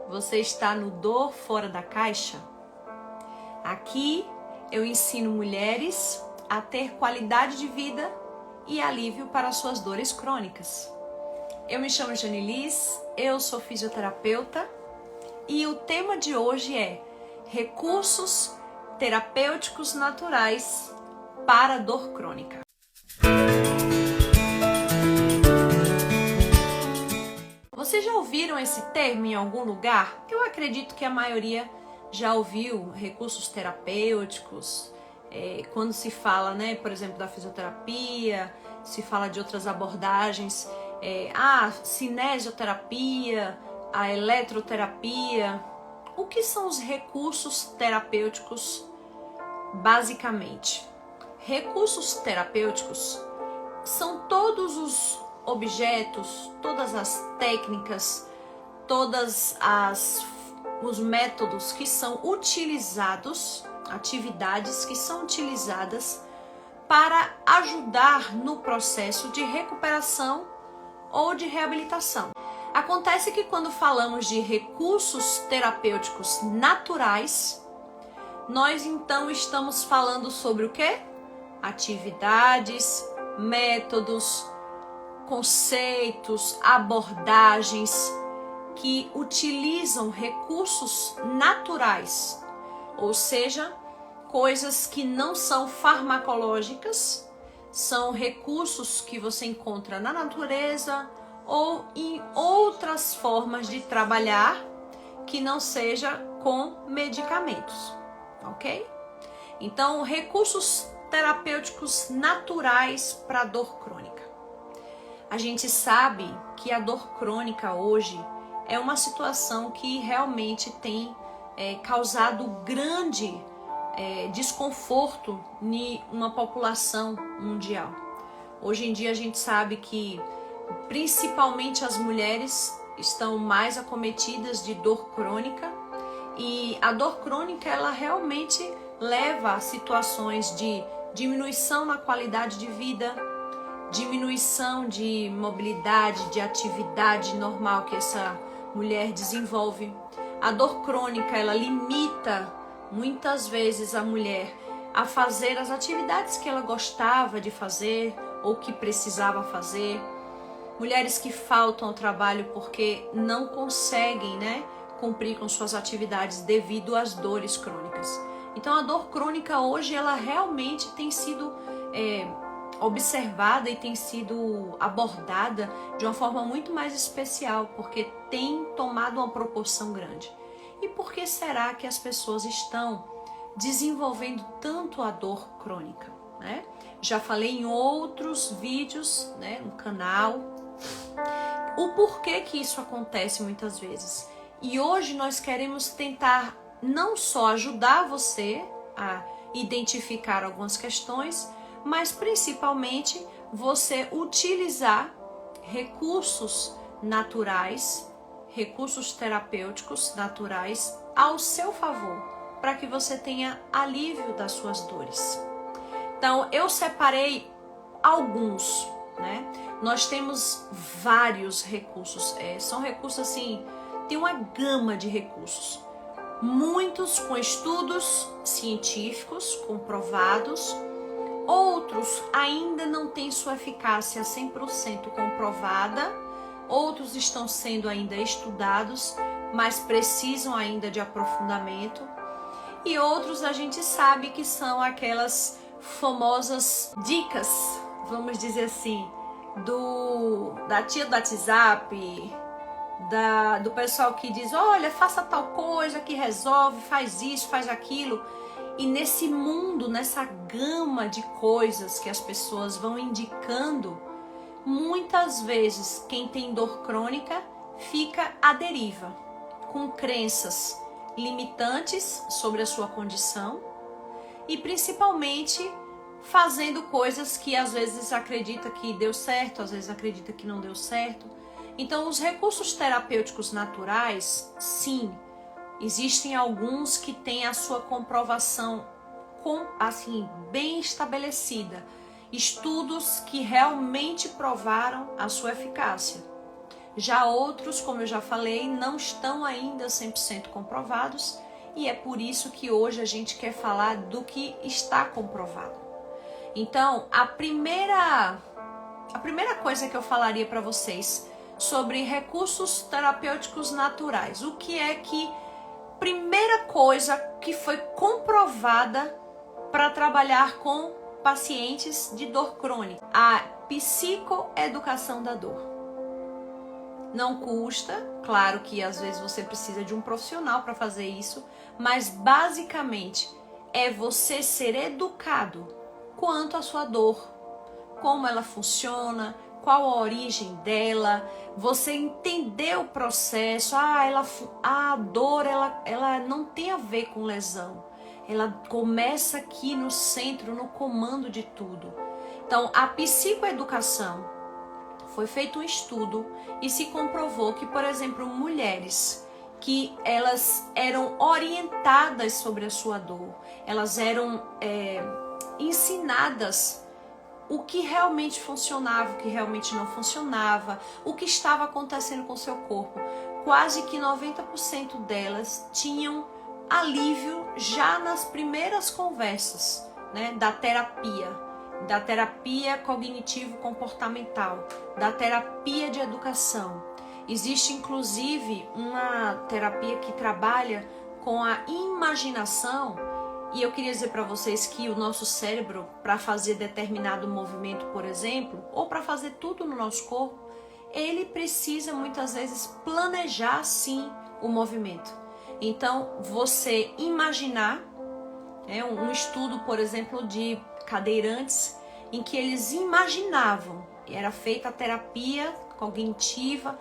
Você está no Dor Fora da Caixa? Aqui eu ensino mulheres a ter qualidade de vida e alívio para suas dores crônicas. Eu me chamo Janilis, eu sou fisioterapeuta e o tema de hoje é recursos terapêuticos naturais para a dor crônica. Vocês já ouviram esse termo em algum lugar? Eu acredito que a maioria já ouviu recursos terapêuticos. Quando se fala, por exemplo, da fisioterapia, se fala de outras abordagens, a cinesioterapia, a eletroterapia. O que são os recursos terapêuticos, basicamente? Recursos terapêuticos são todos os objetos, todas as técnicas, os métodos que são utilizados, atividades que são utilizadas para ajudar no processo de recuperação ou de reabilitação. Acontece que quando falamos de recursos terapêuticos naturais, nós então estamos falando sobre o quê? Atividades, métodos, conceitos, abordagens que utilizam recursos naturais, ou seja, coisas que não são farmacológicas, são recursos que você encontra na natureza ou em outras formas de trabalhar que não seja com medicamentos, ok? Então, recursos terapêuticos naturais para dor crônica. A gente sabe que a dor crônica hoje é uma situação que realmente tem causado grande desconforto em uma população mundial. Hoje em dia a gente sabe que principalmente as mulheres estão mais acometidas de dor crônica e a dor crônica ela realmente leva a situações de diminuição na qualidade de vida, diminuição de mobilidade, de atividade normal que essa mulher desenvolve. A dor crônica, ela limita muitas vezes a mulher a fazer as atividades que ela gostava de fazer ou que precisava fazer. Mulheres que faltam ao trabalho porque não conseguem, cumprir com suas atividades devido às dores crônicas. Então a dor crônica hoje, ela realmente tem sido observada e tem sido abordada de uma forma muito mais especial, porque tem tomado uma proporção grande. E por que será que as pessoas estão desenvolvendo tanto a dor crônica? Já falei em outros vídeos, no canal, o porquê que isso acontece muitas vezes. E hoje nós queremos tentar não só ajudar você a identificar algumas questões, mas principalmente você utilizar recursos naturais, recursos terapêuticos naturais ao seu favor, para que você tenha alívio das suas dores. Então, eu separei alguns, Nós temos vários recursos, são recursos assim, tem uma gama de recursos, muitos com estudos científicos comprovados. Outros ainda não têm sua eficácia 100% comprovada, outros estão sendo ainda estudados, mas precisam ainda de aprofundamento. E outros a gente sabe que são aquelas famosas dicas, vamos dizer assim, da tia do WhatsApp, do pessoal que diz, olha, faça tal coisa que resolve, faz isso, faz aquilo. E nesse mundo, nessa gama de coisas que as pessoas vão indicando, muitas vezes quem tem dor crônica fica à deriva, com crenças limitantes sobre a sua condição e principalmente fazendo coisas que às vezes acredita que deu certo, às vezes acredita que não deu certo. Então, os recursos terapêuticos naturais, sim, existem alguns que têm a sua comprovação bem estabelecida. Estudos que realmente provaram a sua eficácia. Já outros, como eu já falei, não estão ainda 100% comprovados, e é por isso que hoje a gente quer falar do que está comprovado. Então, a primeira coisa que eu falaria para vocês sobre recursos terapêuticos naturais, o que é que primeira coisa que foi comprovada para trabalhar com pacientes de dor crônica? A psicoeducação da dor. Não custa, claro que às vezes você precisa de um profissional para fazer isso, mas basicamente é você ser educado quanto à sua dor, como ela funciona, qual a origem dela, você entender o processo. A dor ela não tem a ver com lesão, ela começa aqui no centro, no comando de tudo. Então, a psicoeducação, foi feito um estudo e se comprovou que, por exemplo, mulheres que elas eram orientadas sobre a sua dor, elas eram ensinadas o que realmente funcionava, o que realmente não funcionava, o que estava acontecendo com o seu corpo. Quase que 90% delas tinham alívio já nas primeiras conversas, né, da terapia cognitivo-comportamental, da terapia de educação. Existe inclusive uma terapia que trabalha com a imaginação, e eu queria dizer para vocês que o nosso cérebro, para fazer determinado movimento, por exemplo, ou para fazer tudo no nosso corpo, ele precisa muitas vezes planejar sim o movimento. Então, você imaginar, um estudo, por exemplo, de cadeirantes, em que eles imaginavam, era feita a terapia cognitiva,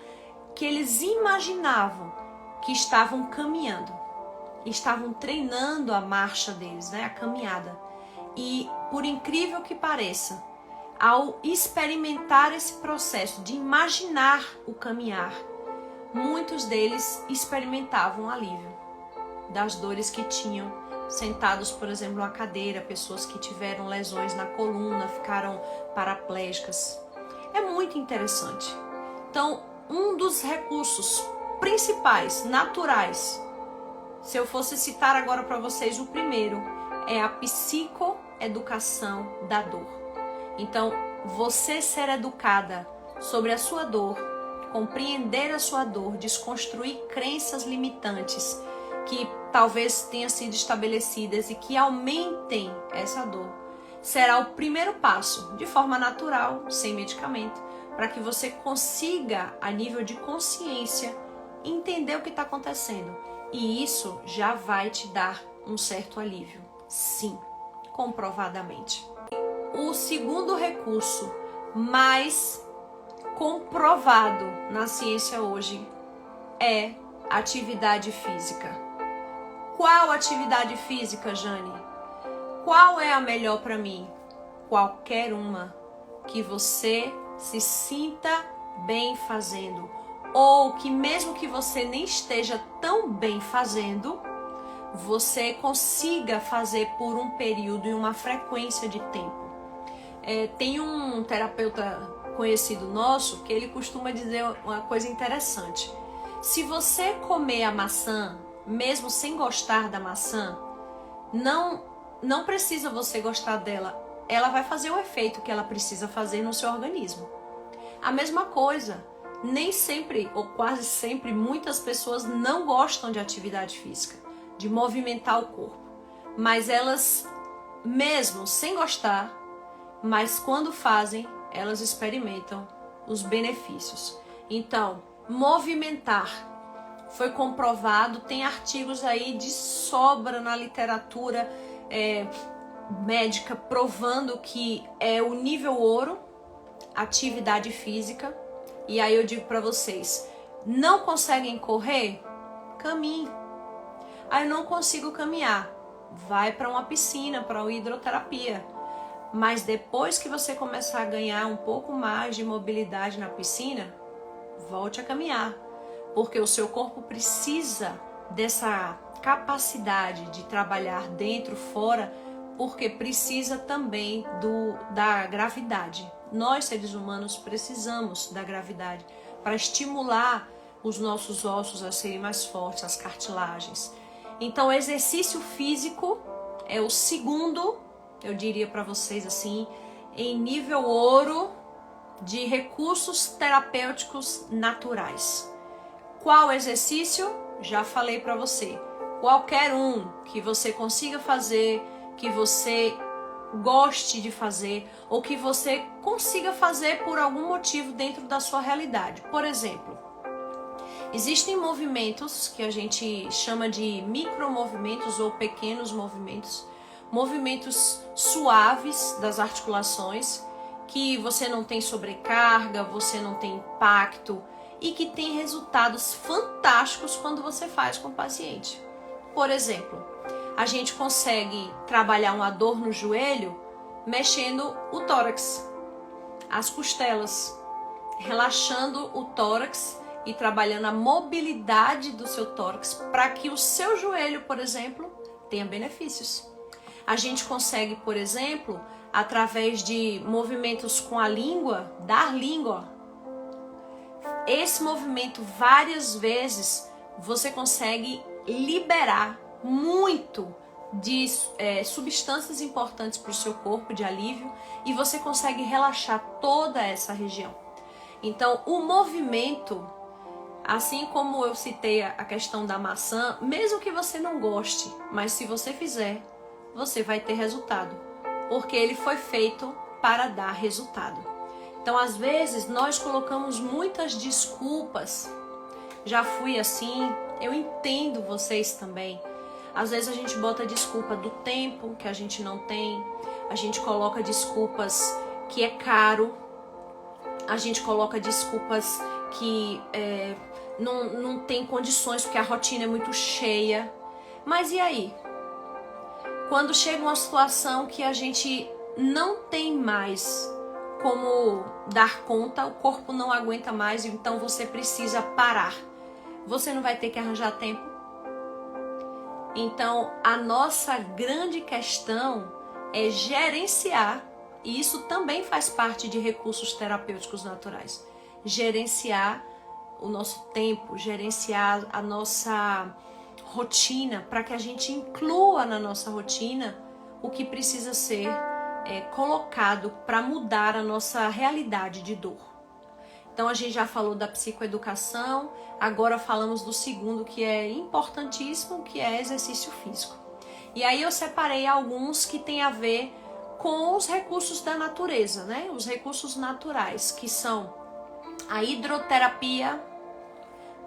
que eles imaginavam que estavam caminhando, estavam treinando a marcha deles, a caminhada. E por incrível que pareça, ao experimentar esse processo de imaginar o caminhar, muitos deles experimentavam alívio das dores que tinham sentados, por exemplo, numa cadeira, pessoas que tiveram lesões na coluna, ficaram paraplégicas. É muito interessante. Então, um dos recursos principais, naturais, se eu fosse citar agora para vocês o primeiro, é a psicoeducação da dor. Então, você ser educada sobre a sua dor, compreender a sua dor, desconstruir crenças limitantes que talvez tenham sido estabelecidas e que aumentem essa dor, será o primeiro passo, de forma natural, sem medicamento, para que você consiga, a nível de consciência, entender o que está acontecendo. E isso já vai te dar um certo alívio. Sim, comprovadamente. O segundo recurso mais comprovado na ciência hoje é atividade física. Qual atividade física, Jane? Qual é a melhor para mim? Qualquer uma que você se sinta bem fazendo, ou que mesmo que você nem esteja tão bem fazendo, você consiga fazer por um período e uma frequência de tempo. Tem um terapeuta conhecido nosso que ele costuma dizer uma coisa interessante. Se você comer a maçã, mesmo sem gostar da maçã, não precisa você gostar dela. Ela vai fazer o efeito que ela precisa fazer no seu organismo. A mesma coisa, nem sempre ou quase sempre muitas pessoas não gostam de atividade física, de movimentar o corpo. Mas elas, mesmo sem gostar, mas quando fazem, elas experimentam os benefícios. Então, movimentar foi comprovado, tem artigos aí de sobra na literatura médica provando que é o nível ouro, atividade física. E aí eu digo para vocês, não conseguem correr? Caminhe. Aí eu não consigo caminhar, vai para uma piscina, para uma hidroterapia. Mas depois que você começar a ganhar um pouco mais de mobilidade na piscina, volte a caminhar. Porque o seu corpo precisa dessa capacidade de trabalhar dentro, fora, porque precisa também da gravidade. Nós, seres humanos, precisamos da gravidade para estimular os nossos ossos a serem mais fortes, as cartilagens. Então, o exercício físico é o segundo, eu diria para vocês assim, em nível ouro de recursos terapêuticos naturais. Qual exercício? Já falei para você. Qualquer um que você consiga fazer, que você goste de fazer ou que você consiga fazer por algum motivo dentro da sua realidade. Por exemplo, existem movimentos que a gente chama de micromovimentos ou pequenos movimentos, movimentos suaves das articulações, que você não tem sobrecarga, você não tem impacto e que tem resultados fantásticos quando você faz com o paciente. Por exemplo, a gente consegue trabalhar uma dor no joelho mexendo o tórax, as costelas, relaxando o tórax e trabalhando a mobilidade do seu tórax para que o seu joelho, por exemplo, tenha benefícios. A gente consegue, por exemplo, através de movimentos com a língua, dar língua. Esse movimento várias vezes você consegue liberar muito de substâncias importantes para o seu corpo, de alívio, e você consegue relaxar toda essa região. Então, o movimento, assim como eu citei a questão da maçã, mesmo que você não goste, mas se você fizer, você vai ter resultado, porque ele foi feito para dar resultado. Então, às vezes, nós colocamos muitas desculpas. Já fui assim, eu entendo vocês também. Às vezes a gente bota desculpa do tempo que a gente não tem, a gente coloca desculpas que é caro, a gente coloca desculpas que não tem condições porque a rotina é muito cheia. Mas e aí? Quando chega uma situação que a gente não tem mais como dar conta, o corpo não aguenta mais, então você precisa parar. Você não vai ter que arranjar tempo? Então, a nossa grande questão é gerenciar, e isso também faz parte de recursos terapêuticos naturais. Gerenciar o nosso tempo, gerenciar a nossa rotina, para que a gente inclua na nossa rotina o que precisa ser colocado para mudar a nossa realidade de dor. Então, a gente já falou da psicoeducação, agora falamos do segundo, que é importantíssimo, que é exercício físico. E aí eu separei alguns que tem a ver com os recursos da natureza, né? Os recursos naturais, que são a hidroterapia,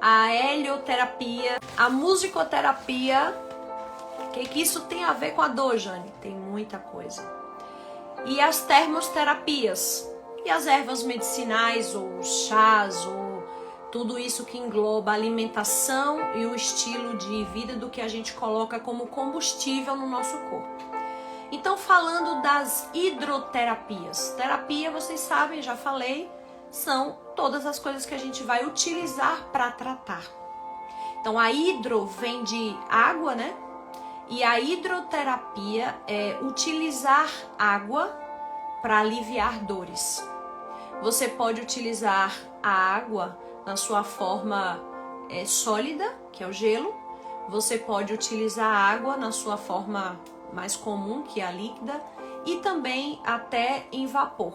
a helioterapia, a musicoterapia. O que isso tem a ver com a dor, Jane? Tem muita coisa. E as termoterapias. E as ervas medicinais, ou chás, ou tudo isso que engloba a alimentação e o estilo de vida do que a gente coloca como combustível no nosso corpo. Então, falando das hidroterapias. Terapia, vocês sabem, já falei, são todas as coisas que a gente vai utilizar para tratar. Então, a hidro vem de água, né? E a hidroterapia é utilizar água para aliviar dores. Você pode utilizar a água na sua forma sólida, que é o gelo. Você pode utilizar a água na sua forma mais comum, que é a líquida, e também até em vapor.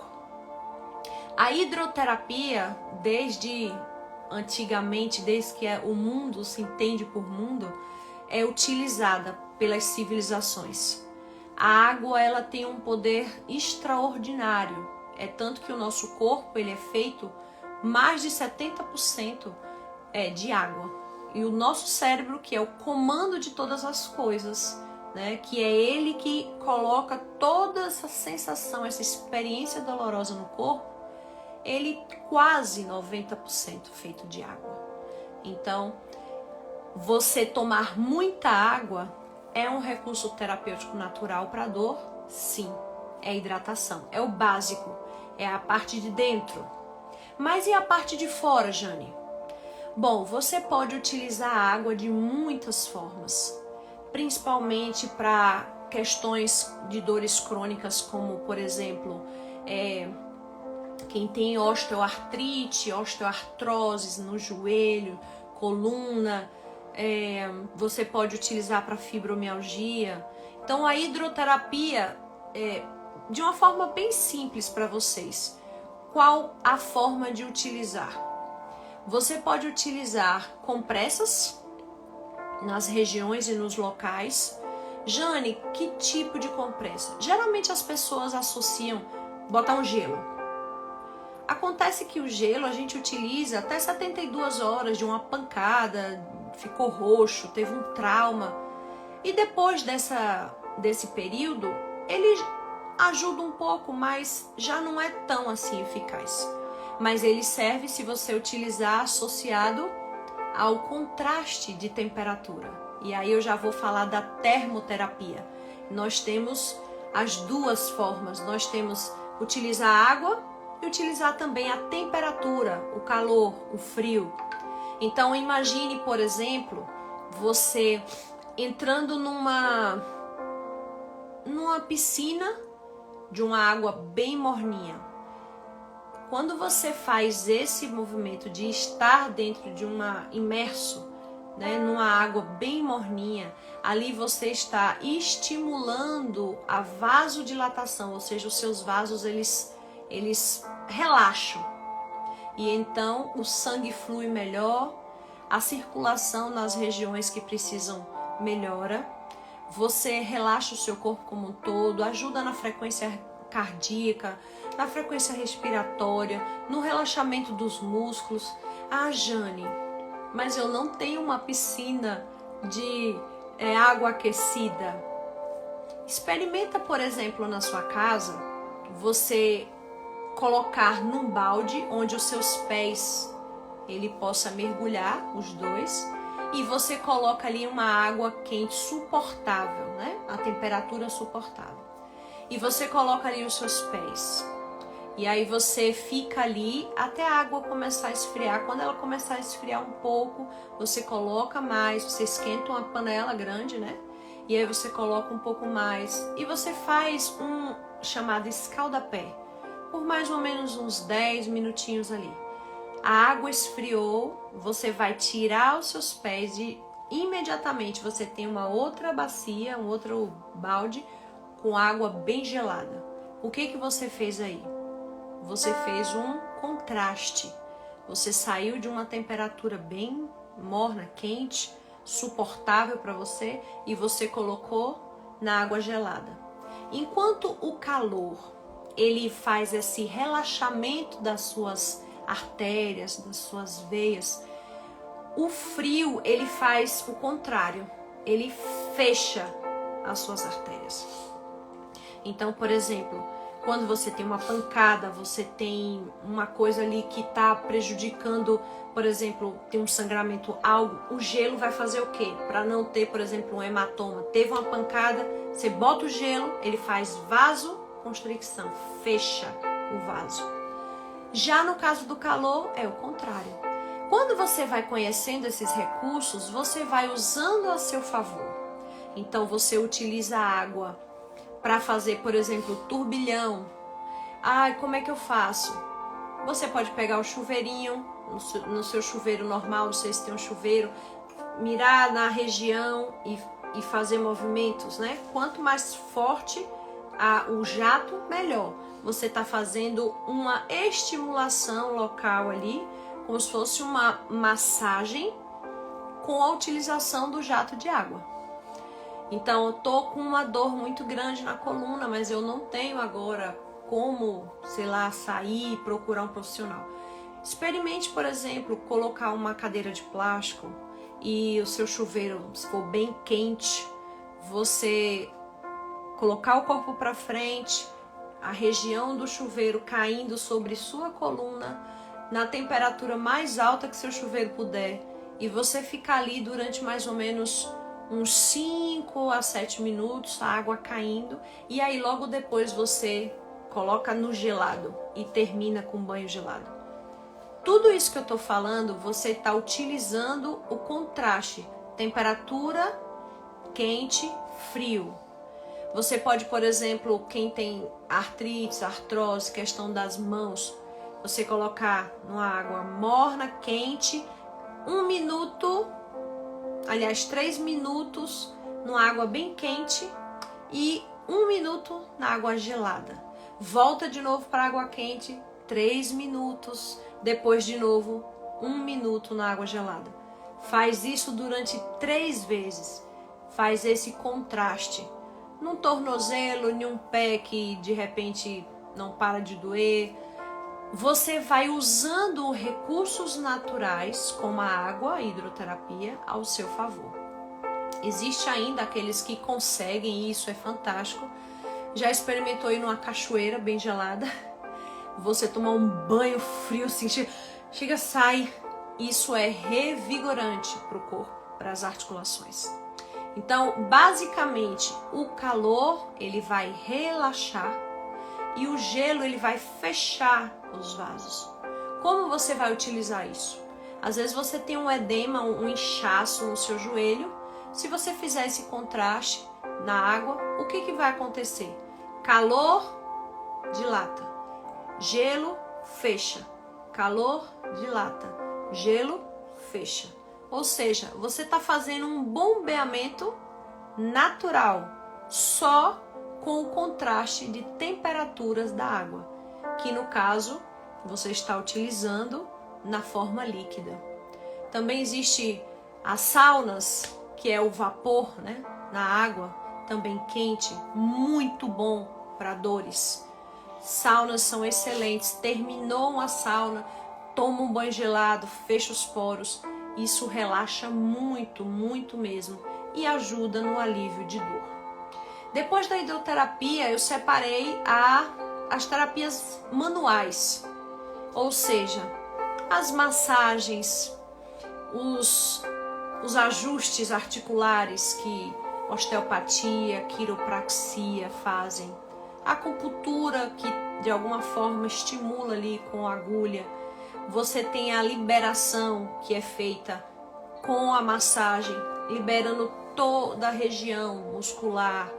A hidroterapia, desde antigamente, desde que o mundo se entende por mundo, é utilizada pelas civilizações. A água, ela tem um poder extraordinário. É tanto que o nosso corpo, ele é feito mais de 70% de água. E o nosso cérebro, que é o comando de todas as coisas, né, que é ele que coloca toda essa sensação, essa experiência dolorosa no corpo, ele quase 90% feito de água. Então, você tomar muita água é um recurso terapêutico natural para a dor? Sim, é hidratação, é o básico, é a parte de dentro. Mas e a parte de fora, Jane? Bom, você pode utilizar a água de muitas formas, principalmente para questões de dores crônicas, como, por exemplo, quem tem osteoartrite, osteoartrose no joelho, coluna, você pode utilizar para fibromialgia. Então a hidroterapia, de uma forma bem simples para vocês, qual a forma de utilizar? Você pode utilizar compressas nas regiões e nos locais. Jane, que tipo de compressa? Geralmente as pessoas associam botar um gelo. Acontece que o gelo a gente utiliza até 72 horas de uma pancada, ficou roxo, teve um trauma. E depois desse período, ele ajuda um pouco, mas já não é tão assim eficaz. Mas ele serve se você utilizar associado ao contraste de temperatura. E aí eu já vou falar da termoterapia. Nós temos as duas formas. Nós temos utilizar água e utilizar também a temperatura, o calor, o frio. Então imagine, por exemplo, você entrando numa piscina de uma água bem morninha. Quando você faz esse movimento de estar dentro de imerso, numa água bem morninha, ali você está estimulando a vasodilatação, ou seja, os seus vasos eles relaxam. E então o sangue flui melhor, a circulação nas regiões que precisam melhora, você relaxa o seu corpo como um todo, ajuda na frequência cardíaca, na frequência respiratória, no relaxamento dos músculos. Ah, Jane, mas eu não tenho uma piscina de água aquecida. Experimenta, por exemplo, na sua casa, você colocar num balde onde os seus pés ele possa mergulhar, os dois, e você coloca ali uma água quente suportável, a temperatura suportável. E você coloca ali os seus pés. E aí você fica ali até a água começar a esfriar. Quando ela começar a esfriar um pouco, você coloca mais, você esquenta uma panela grande, E aí você coloca um pouco mais. E você faz um chamado escaldapé, por mais ou menos uns 10 minutinhos ali. A água esfriou, você vai tirar os seus pés e imediatamente você tem uma outra bacia, um outro balde com água bem gelada. O que você fez aí? Você fez um contraste. Você saiu de uma temperatura bem morna, quente, suportável para você, e você colocou na água gelada. Enquanto o calor, ele faz esse relaxamento das suas artérias, das suas veias, o frio, ele faz o contrário. Ele fecha as suas artérias. Então, por exemplo, quando você tem uma pancada, você tem uma coisa ali que está prejudicando, por exemplo, tem um sangramento, algo, o gelo vai fazer o quê? Para não ter, por exemplo, um hematoma. Teve uma pancada, você bota o gelo, ele faz vasoconstricção, fecha o vaso. Já no caso do calor, é o contrário. Quando você vai conhecendo esses recursos, você vai usando a seu favor. Então, você utiliza a água para fazer, por exemplo, turbilhão. Como é que eu faço? Você pode pegar o chuveirinho, no seu chuveiro normal, não sei se tem um chuveiro, mirar na região e fazer movimentos, Quanto mais forte o jato, melhor. Você está fazendo uma estimulação local ali, como se fosse uma massagem com a utilização do jato de água. Então, eu tô com uma dor muito grande na coluna, mas eu não tenho agora como, sair e procurar um profissional. Experimente, por exemplo, colocar uma cadeira de plástico e o seu chuveiro, se for bem quente, você colocar o corpo para frente, a região do chuveiro caindo sobre sua coluna, na temperatura mais alta que seu chuveiro puder, e você ficar ali durante mais ou menos uns 5 a 7 minutos, a água caindo, e aí logo depois você coloca no gelado e termina com banho gelado. Tudo isso que eu estou falando, você está utilizando o contraste, temperatura, quente, frio. Você pode, por exemplo, quem tem artrite, artrose, questão das mãos, você colocar numa água morna, quente, 1 minuto, aliás 3 minutos numa água bem quente e 1 minuto na água gelada. Volta de novo para a água quente, 3 minutos, depois de novo 1 minuto na água gelada. Faz isso durante 3 vezes, faz esse contraste. Num tornozelo, em um pé que de repente não para de doer, você vai usando recursos naturais, como a água, a hidroterapia, ao seu favor. Existe ainda aqueles que conseguem, e isso é fantástico. Já experimentou ir numa cachoeira bem gelada? Você tomar um banho frio, assim, chega, sai. Isso é revigorante para o corpo, para as articulações. Então, basicamente, o calor, ele vai relaxar e o gelo, ele vai fechar os vasos. Como você vai utilizar isso? Às vezes você tem um edema, um inchaço no seu joelho. Se você fizer esse contraste na água, o que vai acontecer? Calor, dilata. Gelo, fecha. Calor, dilata. Gelo, fecha. Ou seja, você está fazendo um bombeamento natural, só com o contraste de temperaturas da água, que no caso você está utilizando na forma líquida. Também existe as saunas, que é o vapor, né, na água, também quente, muito bom para dores. Saunas são excelentes. Terminou uma sauna, toma um banho gelado, fecha os poros. Isso relaxa muito, muito mesmo e ajuda no alívio de dor. Depois da hidroterapia, eu separei as terapias manuais, ou seja, as massagens, os ajustes articulares que osteopatia, quiropraxia fazem, a acupuntura que de alguma forma estimula ali com a agulha. Você tem a liberação que é feita com a massagem, liberando toda a região muscular,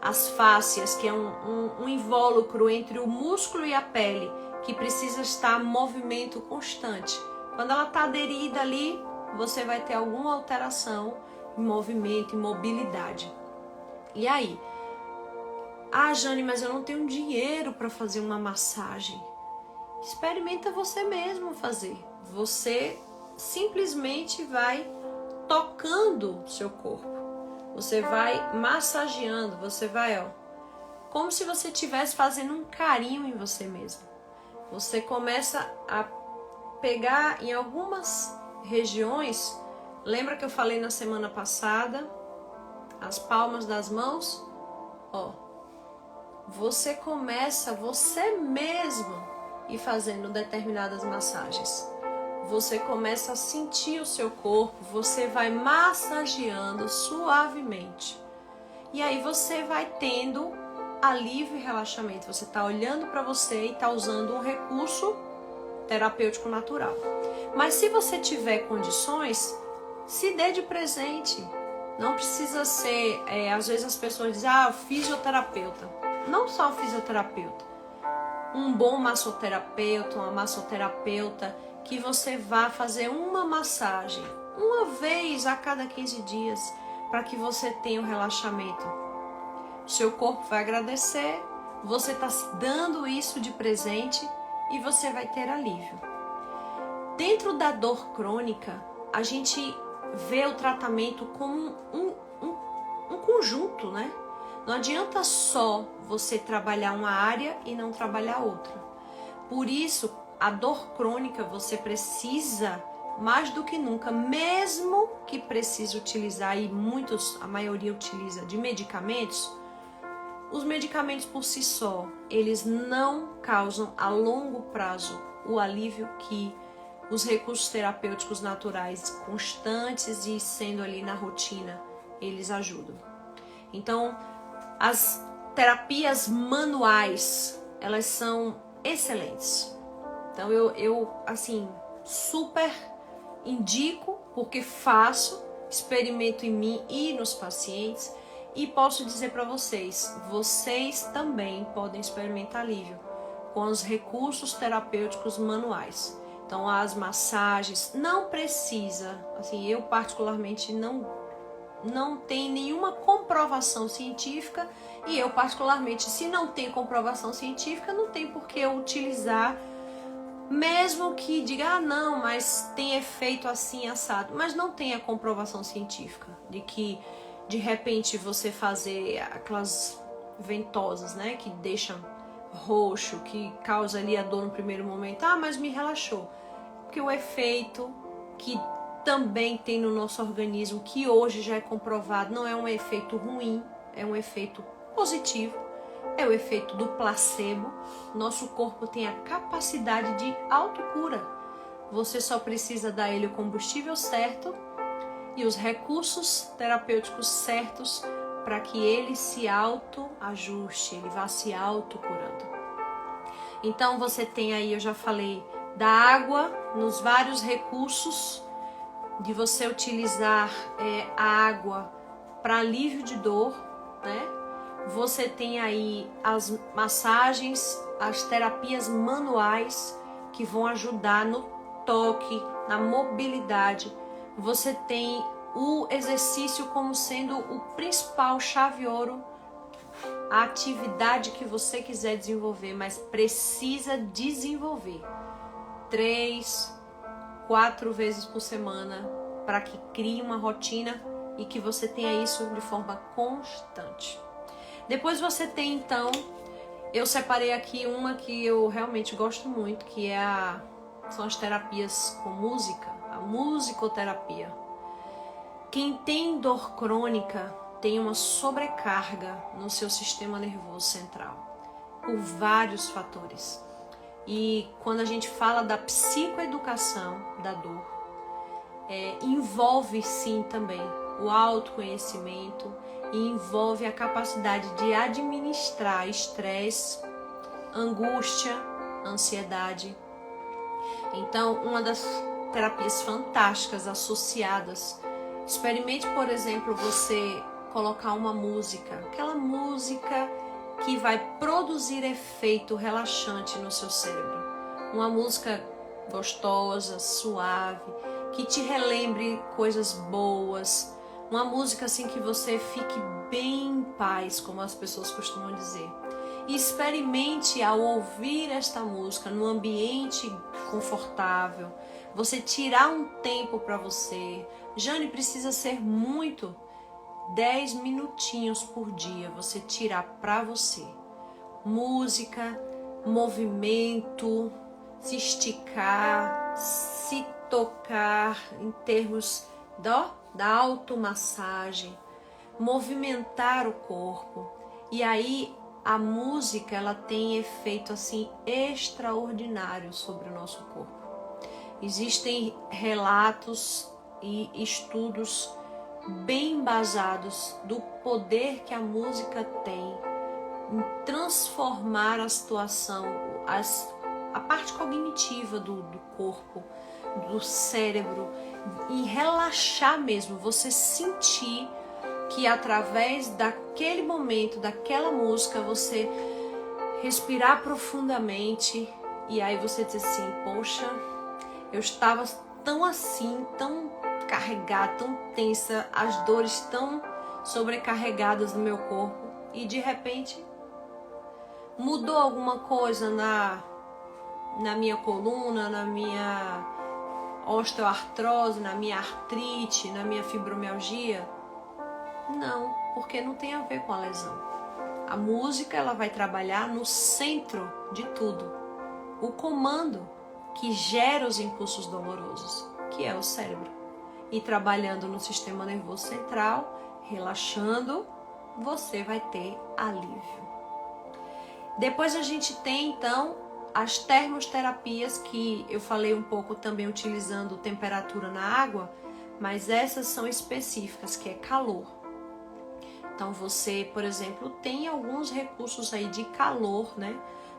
as fáscias, que é um invólucro entre o músculo e a pele, que precisa estar em movimento constante. Quando ela está aderida ali, você vai ter alguma alteração em movimento, em mobilidade. E aí? Ah, Jane, mas eu não tenho dinheiro para fazer uma massagem. Experimenta você mesmo fazer. Você simplesmente vai tocando seu corpo. Você vai massageando, você vai, como se você estivesse fazendo um carinho em você mesmo. Você começa a pegar em algumas regiões. Lembra que eu falei na semana passada? As palmas das mãos, você começa você mesmo ir fazendo determinadas massagens. Você começa a sentir o seu corpo, você vai massageando suavemente. E aí você vai tendo alívio e relaxamento. Você está olhando para você e está usando um recurso terapêutico natural. Mas se você tiver condições, se dê de presente. Não precisa ser, às vezes as pessoas dizem, fisioterapeuta. Não só fisioterapeuta. Um bom massoterapeuta, uma massoterapeuta, que você vá fazer uma massagem, uma vez a cada 15 dias, para que você tenha um relaxamento. O seu corpo vai agradecer, você está se dando isso de presente e você vai ter alívio. Dentro da dor crônica, a gente vê o tratamento como um conjunto, né? Não adianta só você trabalhar uma área e não trabalhar outra. Por isso, a dor crônica você precisa, mais do que nunca, mesmo que precise utilizar, e a maioria utiliza de medicamentos, os medicamentos por si só, eles não causam a longo prazo o alívio que os recursos terapêuticos naturais constantes e sendo ali na rotina, eles ajudam. Então, as terapias manuais, elas são excelentes. Então eu assim, super indico, porque faço, experimento em mim e nos pacientes, e posso dizer para vocês também podem experimentar alívio. com os recursos terapêuticos manuais. Então, as massagens, não precisa, assim, eu particularmente não tem nenhuma comprovação científica, e eu particularmente, se não tem comprovação científica, não tem por que eu utilizar, mesmo que diga, não, mas tem efeito assim, assado, mas não tem a comprovação científica de que, de repente, você fazer aquelas ventosas, né, que deixam roxo, que causa ali a dor no primeiro momento, mas me relaxou. Porque o efeito que também tem no nosso organismo, que hoje já é comprovado, não é um efeito ruim, é um efeito positivo, é o efeito do placebo. Nosso corpo tem a capacidade de autocura. Você só precisa dar ele o combustível certo e os recursos terapêuticos certos para que ele se autoajuste, ele vá se autocurando. Então você tem aí, eu já falei, da água, nos vários recursos de você utilizar a água para alívio de dor, né? Você tem aí as massagens, as terapias manuais que vão ajudar no toque, na mobilidade. Você tem o exercício como sendo o principal chave ouro, a atividade que você quiser desenvolver, mas precisa desenvolver 3, 4 vezes por semana para que crie uma rotina e que você tenha isso de forma constante. Depois você tem, então, eu separei aqui uma que eu realmente gosto muito, que são as terapias com música, a musicoterapia. Quem tem dor crônica tem uma sobrecarga no seu sistema nervoso central, por vários fatores. E quando a gente fala da psicoeducação da dor, envolve sim também o autoconhecimento e envolve a capacidade de administrar estresse, angústia, ansiedade. Então, uma das terapias fantásticas associadas, experimente, por exemplo, você colocar uma música, aquela música que vai produzir efeito relaxante no seu cérebro. Uma música gostosa, suave, que te relembre coisas boas. Uma música assim que você fique bem em paz, como as pessoas costumam dizer. E experimente ao ouvir esta música no ambiente confortável. Você tirar um tempo para você. Jane, precisa ser muito. 10 minutinhos por dia você tirar para você. Música, movimento, se esticar, se tocar em termos da automassagem, movimentar o corpo. E aí a música, ela tem efeito assim extraordinário sobre o nosso corpo. Existem relatos e estudos bem embasados do poder que a música tem em transformar a situação, a parte cognitiva do corpo, do cérebro, em relaxar mesmo, você sentir que através daquele momento, daquela música, você respirar profundamente e aí você diz assim, poxa, eu estava tão assim, tão carregada, tão tensa, as dores tão sobrecarregadas no meu corpo e de repente mudou alguma coisa na minha coluna, na minha osteoartrose, na minha artrite, na minha fibromialgia? Não, porque não tem a ver com a lesão. A música, ela vai trabalhar no centro de tudo, o comando que gera os impulsos dolorosos, que é o cérebro. E trabalhando no sistema nervoso central, relaxando, você vai ter alívio. Depois a gente tem, então, as termoterapias, que eu falei um pouco também utilizando temperatura na água, mas essas são específicas, que é calor. Então você, por exemplo, tem alguns recursos aí de calor, né?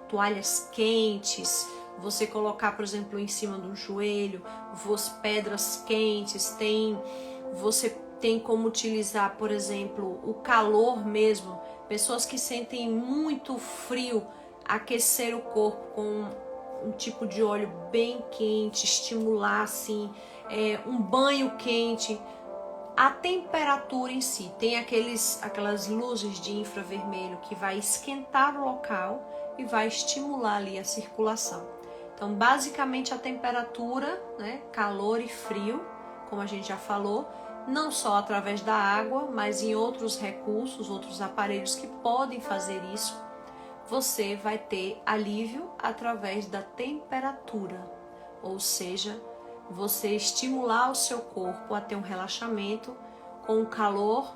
Toalhas quentes, você colocar, por exemplo, em cima do joelho, pedras quentes, você tem como utilizar, por exemplo, o calor mesmo. Pessoas que sentem muito frio, aquecer o corpo com um tipo de óleo bem quente, estimular assim, um banho quente. A temperatura em si, tem aquelas luzes de infravermelho que vai esquentar o local e vai estimular ali a circulação. Então, basicamente a temperatura, né, calor e frio, como a gente já falou, não só através da água, mas em outros recursos, outros aparelhos que podem fazer isso, você vai ter alívio através da temperatura, ou seja, você estimular o seu corpo a ter um relaxamento com o calor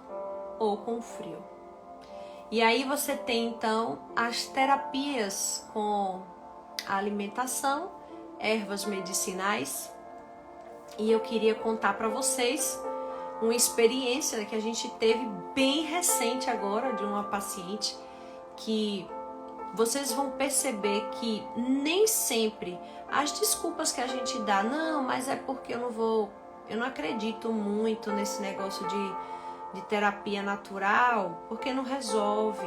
ou com o frio. E aí você tem então as terapias com a alimentação, ervas medicinais. E eu queria contar para vocês uma experiência que a gente teve bem recente agora de uma paciente que vocês vão perceber que nem sempre as desculpas que a gente dá, não, mas é porque eu não acredito muito nesse negócio de terapia natural, porque não resolve.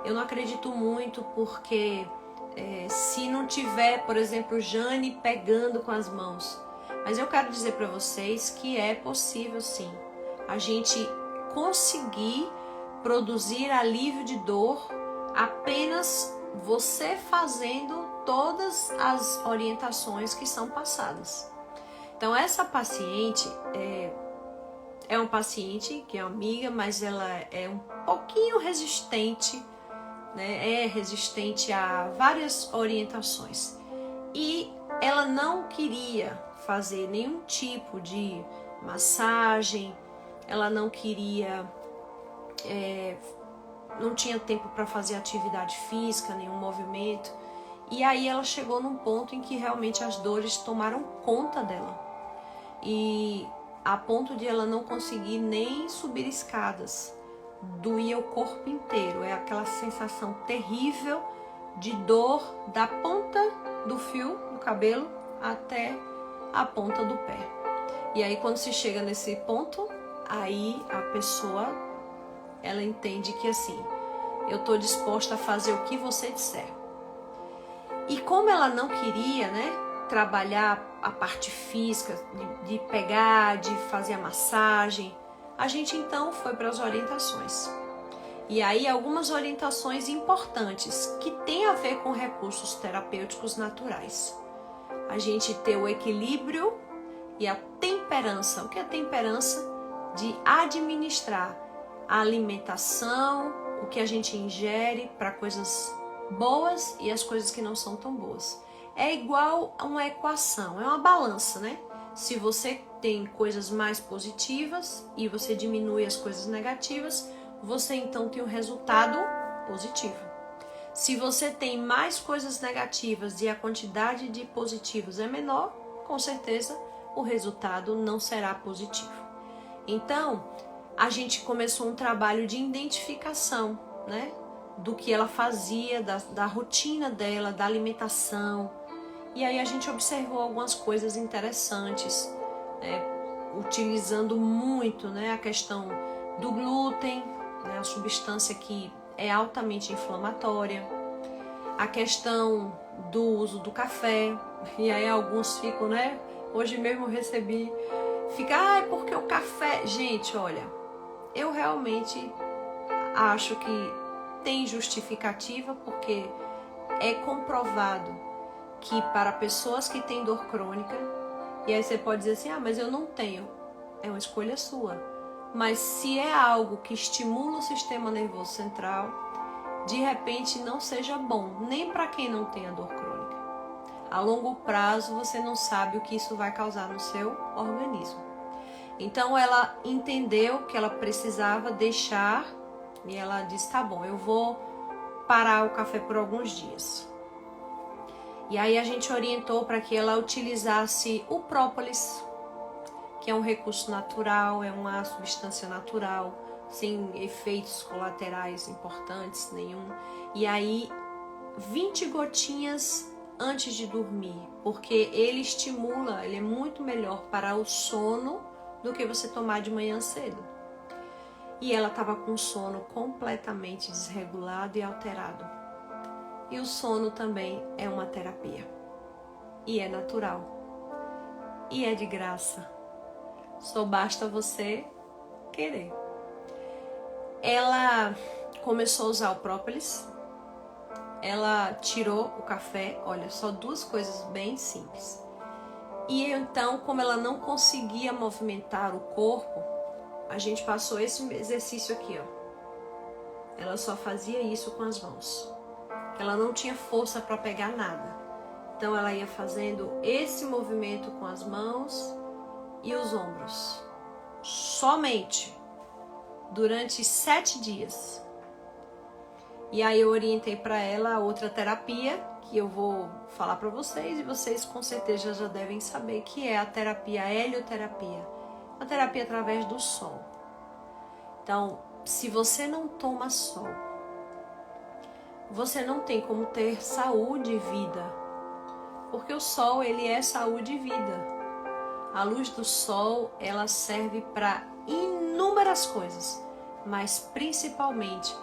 Eu não acredito muito porque se não tiver, por exemplo, Jane pegando com as mãos. Mas eu quero dizer para vocês que é possível sim a gente conseguir produzir alívio de dor apenas você fazendo todas as orientações que são passadas. Então essa paciente é uma paciente que é amiga, mas ela é um pouquinho resistente, né? É resistente a várias orientações. E ela não queria fazer nenhum tipo de massagem, ela não queria, não tinha tempo para fazer atividade física, nenhum movimento. E aí ela chegou num ponto em que realmente as dores tomaram conta dela. E a ponto de ela não conseguir nem subir escadas. Doía o corpo inteiro. É aquela sensação terrível de dor da ponta do fio do cabelo até a ponta do pé. E aí quando se chega nesse ponto, aí a pessoa, ela entende que assim, eu estou disposta a fazer o que você disser. E como ela não queria, né, trabalhar a parte física, de pegar, de fazer a massagem, a gente então foi para as orientações. E aí algumas orientações importantes que têm a ver com recursos terapêuticos naturais. A gente ter o equilíbrio e a temperança. O que é temperança? De administrar a alimentação, o que a gente ingere para coisas boas e as coisas que não são tão boas. É igual a uma equação, é uma balança, né? Se você tem coisas mais positivas e você diminui as coisas negativas, você então tem um resultado positivo. Se você tem mais coisas negativas e a quantidade de positivos é menor, com certeza o resultado não será positivo. Então, a gente começou um trabalho de identificação, né? Do que ela fazia, da rotina dela, da alimentação. E aí a gente observou algumas coisas interessantes, né? Utilizando muito, né, a questão do glúten, né, a substância que é altamente inflamatória, a questão do uso do café, e aí alguns ficam, né? Hoje mesmo eu recebi, fica, porque o café... Gente, olha, eu realmente acho que tem justificativa, porque é comprovado que para pessoas que têm dor crônica, e aí você pode dizer assim, mas eu não tenho, é uma escolha sua. Mas se é algo que estimula o sistema nervoso central, de repente não seja bom, nem para quem não tem a dor crônica. A longo prazo você não sabe o que isso vai causar no seu organismo. Então ela entendeu que ela precisava deixar, e ela disse, tá bom, eu vou parar o café por alguns dias. E aí a gente orientou para que ela utilizasse o própolis, que é um recurso natural, é uma substância natural, sem efeitos colaterais importantes nenhum. E aí 20 gotinhas antes de dormir, porque ele estimula, ele é muito melhor para o sono do que você tomar de manhã cedo. E ela estava com o sono completamente desregulado e alterado. E o sono também é uma terapia. E é natural. E é de graça. Só basta você querer. Ela começou a usar o própolis. Ela tirou o café. Olha, só 2 coisas bem simples. E então, como ela não conseguia movimentar o corpo, a gente passou esse exercício aqui, ó. Ela só fazia isso com as mãos. Ela não tinha força para pegar nada. Então ela ia fazendo esse movimento com as mãos e os ombros. Somente durante 7 dias. E aí eu orientei para ela a outra terapia, que eu vou falar para vocês, e vocês com certeza já devem saber, que é a terapia, a helioterapia. A terapia através do sol. Então, se você não toma sol, você não tem como ter saúde e vida. Porque o sol, ele é saúde e vida. A luz do sol, ela serve para inúmeras coisas, mas principalmente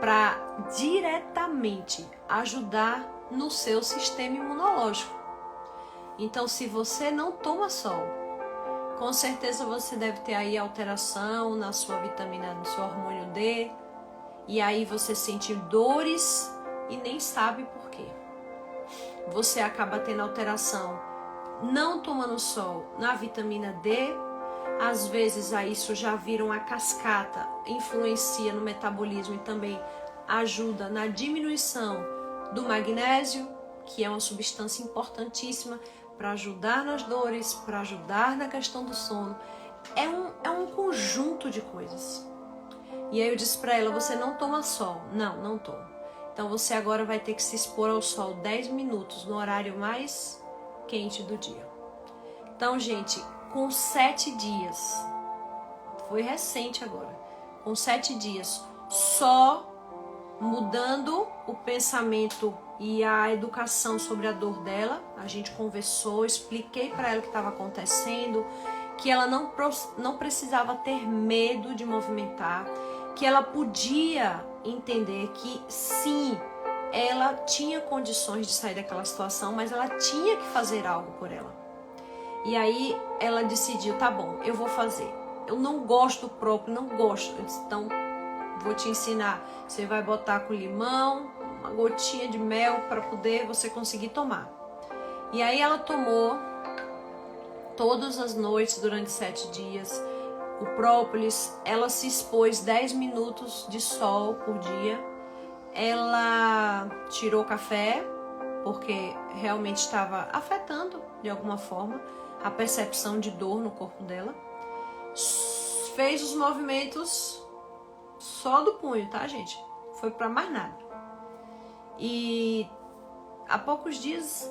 para diretamente ajudar no seu sistema imunológico. Então, se você não toma sol, com certeza você deve ter aí alteração na sua vitamina, no seu hormônio D, e aí você sente dores e nem sabe por quê. Você acaba tendo alteração não tomando sol na vitamina D, às vezes aí isso já vira uma cascata, influencia no metabolismo e também ajuda na diminuição do magnésio, que é uma substância importantíssima para ajudar nas dores, para ajudar na questão do sono. É um conjunto de coisas. E aí eu disse para ela, você não toma sol? Não tomo. Então você agora vai ter que se expor ao sol 10 minutos no horário mais quente do dia. Então, gente, com 7 dias, foi recente agora, com 7 dias, só mudando o pensamento e a educação sobre a dor dela, a gente conversou, expliquei para ela o que estava acontecendo, que ela não precisava ter medo de movimentar, que ela podia entender que sim, ela tinha condições de sair daquela situação, mas ela tinha que fazer algo por ela. E aí ela decidiu, tá bom, eu vou fazer. Eu não gosto do próprio, não gosto. Eu disse, então vou te ensinar. Você vai botar com limão, uma gotinha de mel para poder você conseguir tomar. E aí ela tomou todas as noites durante 7 dias o própolis. Ela se expôs 10 minutos de sol por dia. Ela tirou o café porque realmente estava afetando de alguma forma a percepção de dor no corpo dela. Fez os movimentos só do punho, tá, gente? Foi para mais nada. E há poucos dias,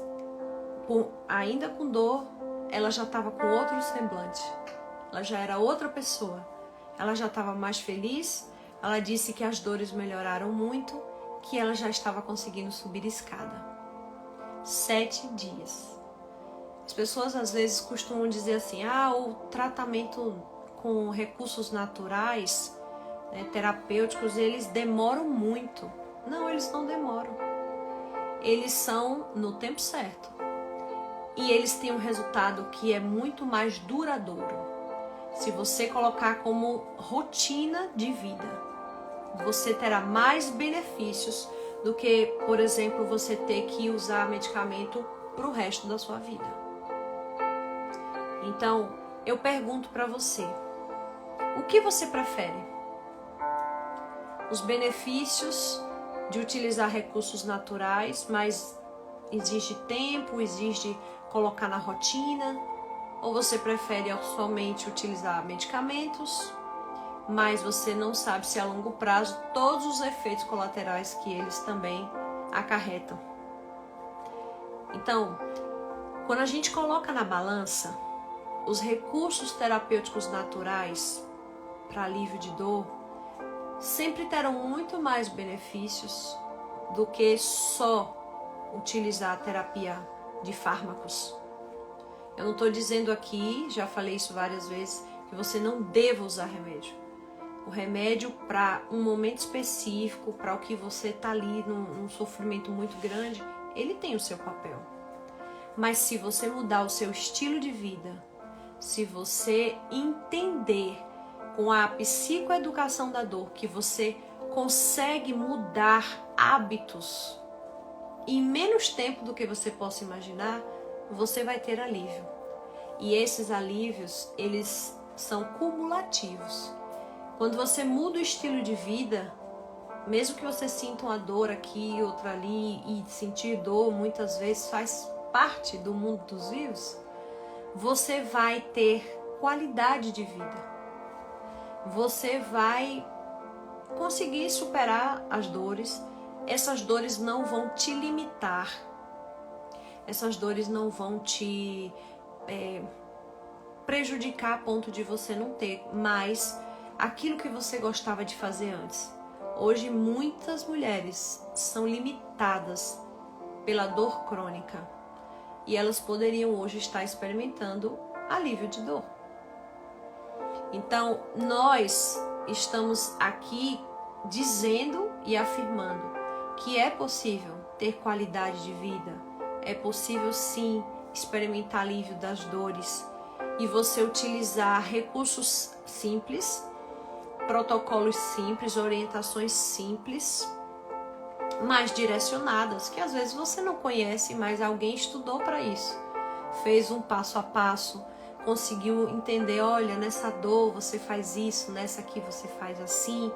ainda com dor, ela já estava com outro semblante. Ela já era outra pessoa. Ela já estava mais feliz. Ela disse que as dores melhoraram muito, que ela já estava conseguindo subir escada. 7 dias. As pessoas às vezes costumam dizer assim, o tratamento com recursos naturais, terapêuticos, eles demoram muito. Não, eles não demoram. Eles são no tempo certo. E eles têm um resultado que é muito mais duradouro. Se você colocar como rotina de vida, você terá mais benefícios do que, por exemplo, você ter que usar medicamento para o resto da sua vida. Então, eu pergunto para você, o que você prefere? Os benefícios de utilizar recursos naturais, mas exige tempo, exige colocar na rotina, ou você prefere somente utilizar medicamentos, mas você não sabe se a longo prazo todos os efeitos colaterais que eles também acarretam. Então, quando a gente coloca na balança os recursos terapêuticos naturais para alívio de dor, sempre terão muito mais benefícios do que só utilizar a terapia de fármacos. Eu não estou dizendo aqui, já falei isso várias vezes, que você não deva usar remédio. O remédio para um momento específico, para o que você está ali num sofrimento muito grande, ele tem o seu papel. Mas se você mudar o seu estilo de vida, se você entender com a psicoeducação da dor que você consegue mudar hábitos em menos tempo do que você possa imaginar, você vai ter alívio. E esses alívios, eles são cumulativos. Quando você muda o estilo de vida, mesmo que você sinta uma dor aqui, outra ali, e sentir dor muitas vezes faz parte do mundo dos vivos, você vai ter qualidade de vida. Você vai conseguir superar as dores. Essas dores não vão te limitar. Essas dores não vão te prejudicar a ponto de você não ter mais aquilo que você gostava de fazer antes. Hoje muitas mulheres são limitadas pela dor crônica e elas poderiam hoje estar experimentando alívio de dor. Então nós estamos aqui dizendo e afirmando que é possível ter qualidade de vida, é possível sim experimentar alívio das dores e você utilizar recursos simples, protocolos simples, orientações simples, mais direcionadas, que às vezes você não conhece, mas alguém estudou para isso, fez um passo a passo, conseguiu entender, olha, nessa dor você faz isso, nessa aqui você faz assim,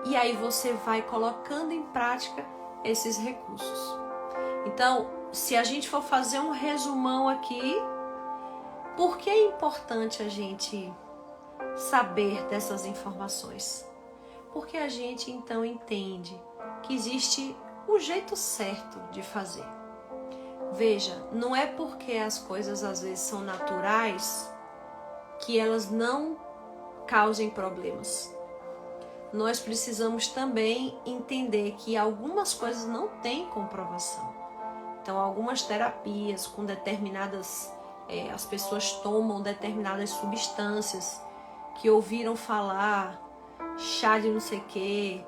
e aí você vai colocando em prática esses recursos. Então, se a gente for fazer um resumão aqui, por que é importante a gente saber dessas informações? Porque a gente então entende que existe um jeito certo de fazer. Veja, não é porque as coisas às vezes são naturais que elas não causem problemas. Nós precisamos também entender que algumas coisas não têm comprovação. Então, algumas terapias com determinadas, as pessoas tomam determinadas substâncias que ouviram falar, chá de não sei o que,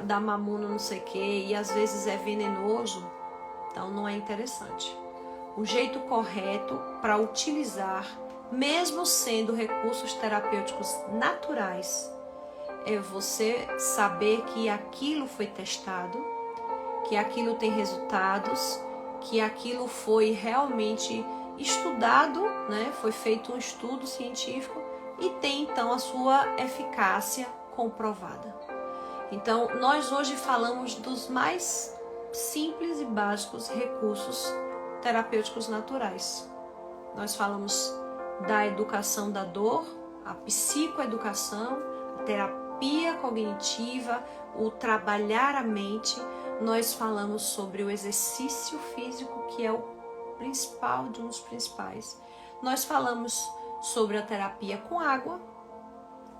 da mamona não sei o que, e às vezes é venenoso, então não é interessante. O jeito correto para utilizar, mesmo sendo recursos terapêuticos naturais, é você saber que aquilo foi testado, que aquilo tem resultados, que aquilo foi realmente estudado, né? Foi feito um estudo científico e tem então a sua eficácia comprovada. Então, nós hoje falamos dos mais simples e básicos recursos terapêuticos naturais. Nós falamos da educação da dor, a psicoeducação, a terapia cognitiva, o trabalhar a mente. Nós falamos sobre o exercício físico, que é o principal, de um dos principais. Nós falamos sobre a terapia com água,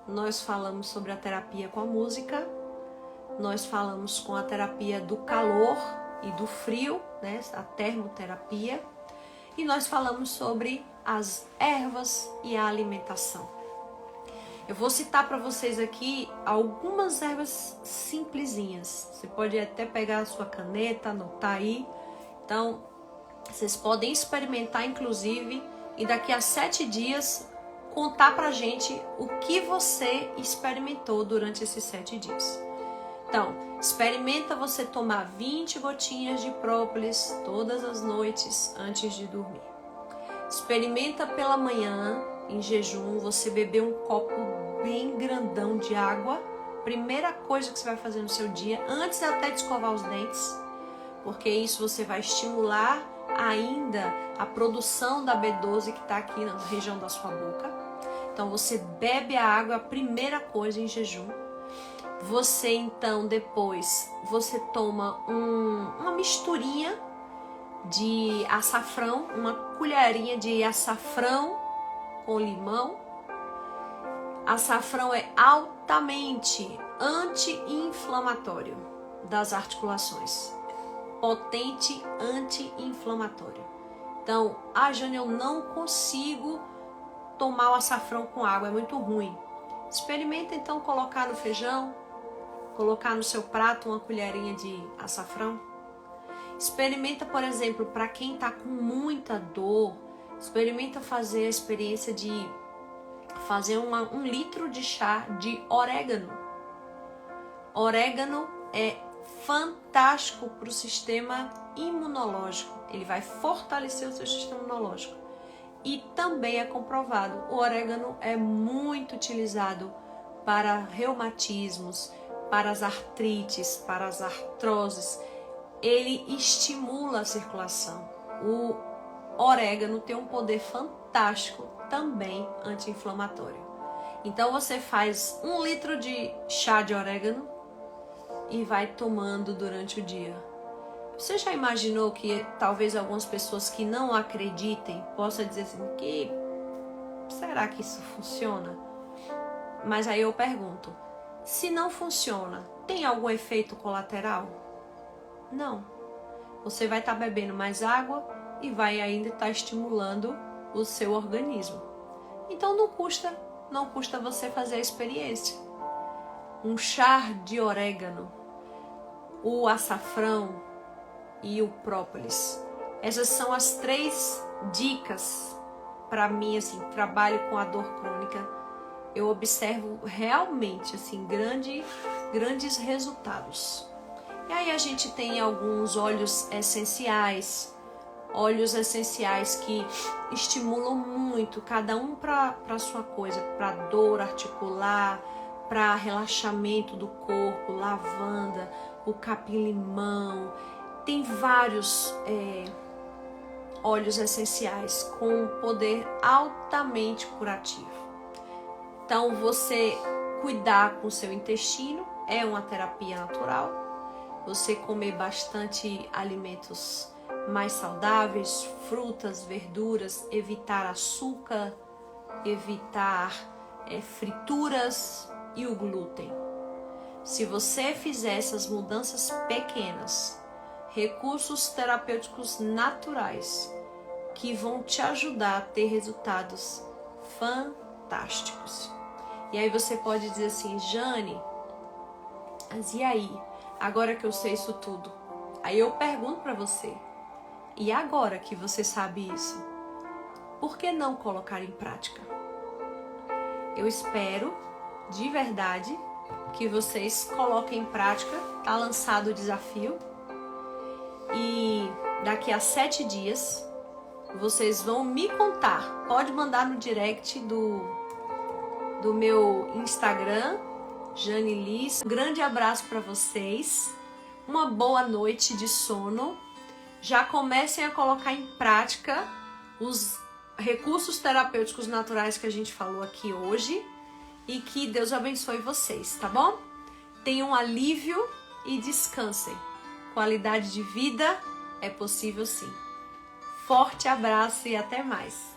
nós falamos sobre a terapia com a música, nós falamos com a terapia do calor e do frio, né, a termoterapia, e nós falamos sobre as ervas e a alimentação. Eu vou citar para vocês aqui algumas ervas simplesinhas. Você pode até pegar a sua caneta, anotar aí. Então, vocês podem experimentar, inclusive, e daqui a 7 dias contar pra gente o que você experimentou durante esses 7 dias. Então, experimenta você tomar 20 gotinhas de própolis todas as noites antes de dormir. Experimenta pela manhã, em jejum, você beber um copo bem grandão de água. Primeira coisa que você vai fazer no seu dia, antes até de escovar os dentes, porque isso você vai estimular ainda a produção da B12 que está aqui na região da sua boca. Então você bebe a água, a primeira coisa em jejum. Você então depois você toma uma misturinha de açafrão, uma colherinha de açafrão com limão. Açafrão é altamente anti-inflamatório das articulações, potente anti-inflamatório. Então, Jane, eu não consigo tomar o açafrão com água, é muito ruim. Experimenta então colocar no feijão, colocar no seu prato uma colherinha de açafrão. Experimenta, por exemplo, para quem está com muita dor, experimenta fazer a experiência de fazer 1 litro de chá de orégano. Orégano é fantástico para o sistema imunológico. Ele vai fortalecer o seu sistema imunológico. E também é comprovado, o orégano é muito utilizado para reumatismos, para as artrites, para as artroses. Ele estimula a circulação. O orégano tem um poder fantástico também anti-inflamatório. Então você faz 1 litro de chá de orégano e vai tomando durante o dia. Você já imaginou que talvez algumas pessoas que não acreditem possam dizer assim, que será que isso funciona? Mas aí eu pergunto, se não funciona, tem algum efeito colateral? Não. Você vai estar bebendo mais água e vai ainda estar estimulando o seu organismo. Então não custa você fazer a experiência. Um chá de orégano, o açafrão e o própolis. Essas são as 3 dicas para mim, assim, trabalho com a dor crônica. Eu observo realmente, assim, grandes resultados. E aí a gente tem alguns óleos essenciais que estimulam muito, cada um para a sua coisa, para dor articular, para relaxamento do corpo, lavanda, o capim-limão. Tem vários óleos essenciais com poder altamente curativo. Então, você cuidar com o seu intestino é uma terapia natural. Você comer bastante alimentos mais saudáveis, frutas, verduras, evitar açúcar, evitar frituras e o glúten. Se você fizer essas mudanças pequenas, recursos terapêuticos naturais que vão te ajudar a ter resultados fantásticos. E aí você pode dizer assim, Jane, mas e aí? Agora que eu sei isso tudo? Aí eu pergunto para você, e agora que você sabe isso, por que não colocar em prática? Eu espero, de verdade, que vocês coloquem em prática. Tá lançado o desafio. E daqui a 7 dias, vocês vão me contar. Pode mandar no direct do meu Instagram, Jane Liz. Um grande abraço para vocês. Uma boa noite de sono. Já comecem a colocar em prática os recursos terapêuticos naturais que a gente falou aqui hoje. E que Deus abençoe vocês, tá bom? Tenham alívio e descansem. Qualidade de vida é possível sim. Forte abraço e até mais.